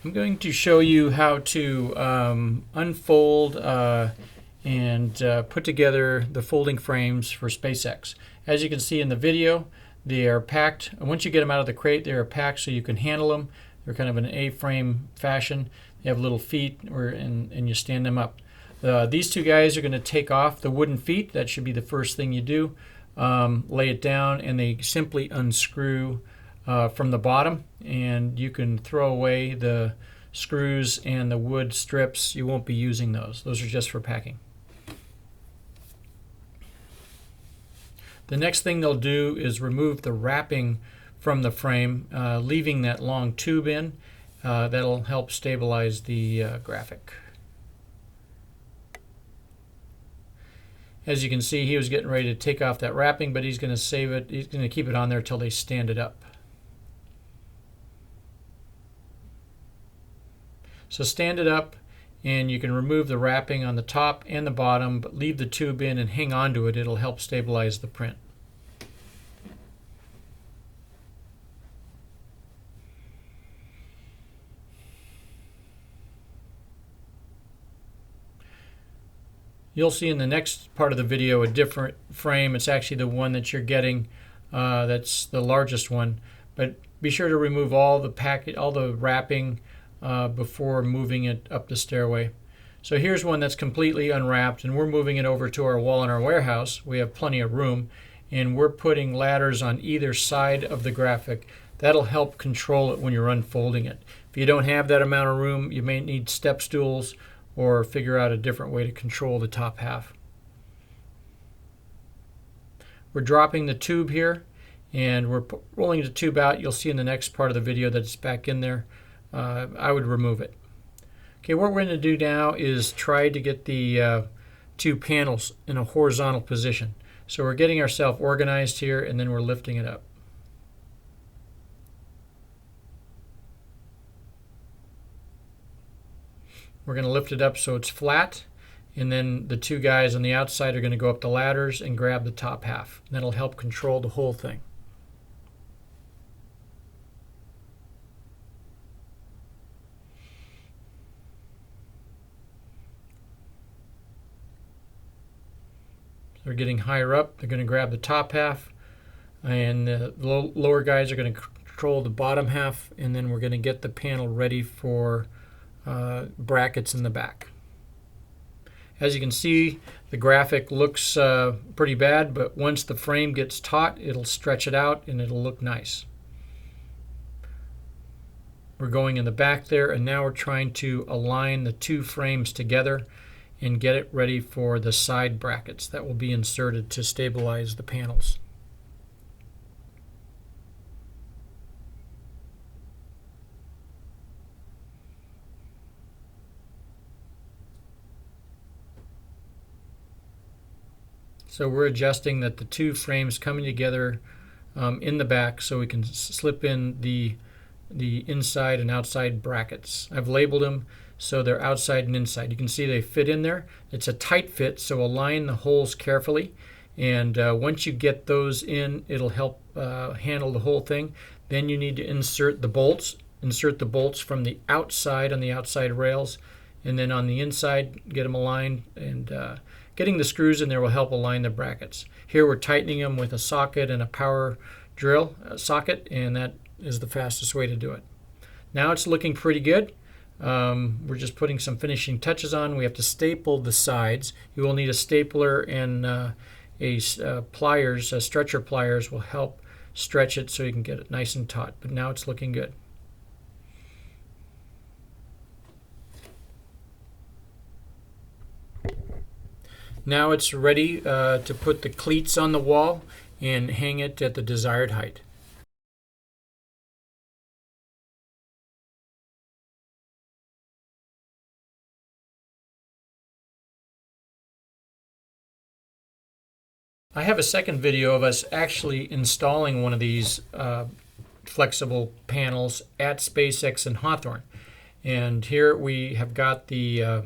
I'm going to show you how to unfold and put together the folding frames for SpaceX. As you can see in the video, they are packed. Once you get them out of the crate, they are packed so you can handle them. They're kind of an A-frame fashion. They have little feet, and you stand them up. These two guys are going to take off the wooden feet. That should be the first thing you do. Lay it down, and they simply unscrew from the bottom, and you can throw away the screws and the wood strips. You won't be using those. Those are just for packing. The next thing they'll do is remove the wrapping from the frame, leaving that long tube in. That'll help stabilize the graphic. As you can see, he was getting ready to take off that wrapping, but he's going to save it. He's going to keep it on there until they stand it up. So stand it up, and you can remove the wrapping on the top and the bottom, but leave the tube in and hang on to it. It'll help stabilize the print. You'll see in the next part of the video a different frame. It's actually the one that you're getting. That's the largest one. But be sure to remove all the wrapping before moving it up the stairway. So here's one that's completely unwrapped, and we're moving it over to our wall in our warehouse. We have plenty of room, and we're putting ladders on either side of the graphic. That'll help control it when you're unfolding it. If you don't have that amount of room, you may need step stools or figure out a different way to control the top half. We're dropping the tube here, and we're rolling the tube out. You'll see in the next part of the video that it's back in there. I would remove it. Okay, what we're going to do now is try to get the two panels in a horizontal position. So we're getting ourselves organized here, and then we're lifting it up. We're going to lift it up so it's flat, and then the two guys on the outside are going to go up the ladders and grab the top half. And that'll help control the whole thing. They're getting higher up. They're going to grab the top half, and the lower guys are going to control the bottom half, and then we're going to get the panel ready for brackets in the back. As you can see, the graphic looks pretty bad, but once the frame gets taut, it'll stretch it out and it'll look nice. We're going in the back there, and now we're trying to align the two frames together and get it ready for the side brackets that will be inserted to stabilize the panels. So we're adjusting that the two frames coming together in the back so we can slip in the inside and outside brackets. I've labeled them so they're outside and inside. You can see they fit in there. It's a tight fit, so align the holes carefully. And once you get those in, it'll help handle the whole thing. Then you need to insert the bolts. Insert the bolts from the outside on the outside rails, and then on the inside, get them aligned. And getting the screws in there will help align the brackets. Here we're tightening them with a socket and a power drill socket, and that is the fastest way to do it. Now it's looking pretty good. We're just putting some finishing touches on. We have to staple the sides. You will need a stapler, and pliers, stretcher pliers will help stretch it so you can get it nice and taut. But now it's looking good. Now it's ready to put the cleats on the wall and hang it at the desired height. I have a second video of us actually installing one of these flexible panels at SpaceX in Hawthorne. And here we have got the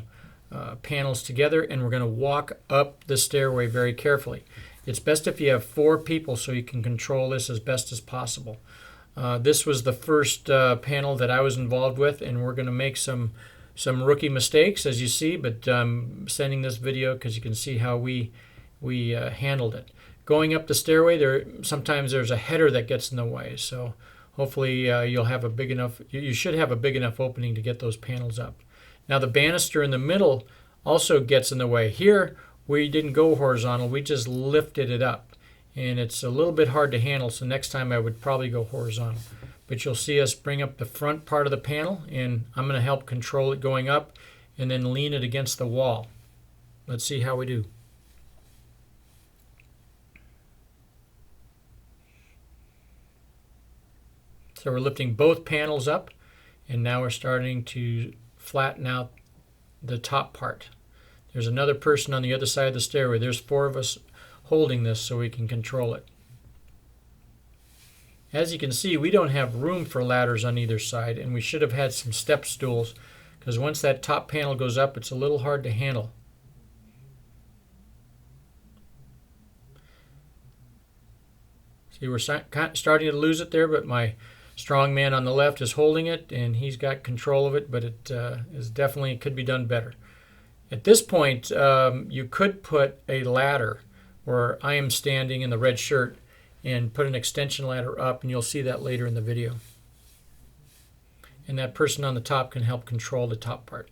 panels together, and we're going to walk up the stairway very carefully. It's best if you have 4 people so you can control this as best as possible. This was the first panel that I was involved with, and we're going to make some rookie mistakes, as you see, but I'm sending this video because you can see how we handled it. Going up the stairway, sometimes there's a header that gets in the way, so hopefully you'll have a big enough, you should have a big enough opening to get those panels up. Now the banister in the middle also gets in the way. Here we didn't go horizontal, we just lifted it up, and it's a little bit hard to handle, so next time I would probably go horizontal. But you'll see us bring up the front part of the panel, and I'm going to help control it going up and then lean it against the wall. Let's see how we do. So we're lifting both panels up, and now we're starting to flatten out the top part. There's another person on the other side of the stairway. There's 4 of us holding this so we can control it. As you can see, we don't have room for ladders on either side, and we should have had some step stools, because once that top panel goes up, it's a little hard to handle. See, we're starting to lose it there, but my strong man on the left is holding it, and he's got control of it, but it could be done better. At this point, you could put a ladder where I am standing in the red shirt and put an extension ladder up, and you'll see that later in the video. And that person on the top can help control the top part.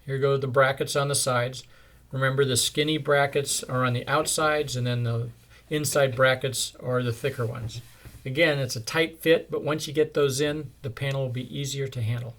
Here go the brackets on the sides. Remember, the skinny brackets are on the outsides, and then the inside brackets are the thicker ones. Again, it's a tight fit, but once you get those in, the panel will be easier to handle.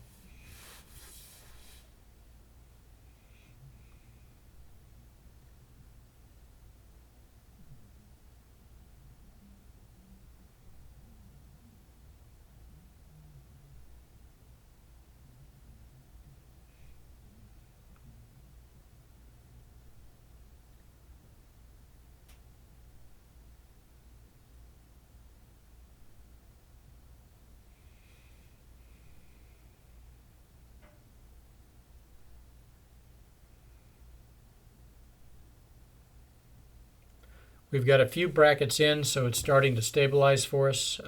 We've got a few brackets in, so it's starting to stabilize for us,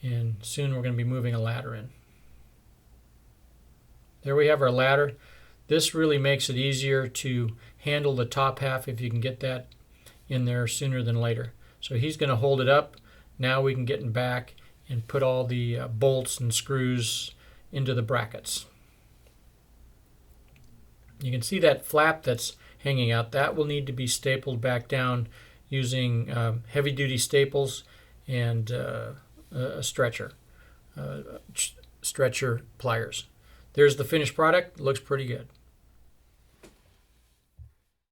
and soon we're going to be moving a ladder in. There we have our ladder. This really makes it easier to handle the top half if you can get that in there sooner than later. So he's going to hold it up. Now we can get in back and put all the bolts and screws into the brackets. You can see that flap that's hanging out. That will need to be stapled back down using heavy-duty staples and a stretcher pliers. There's the finished product. Looks pretty good.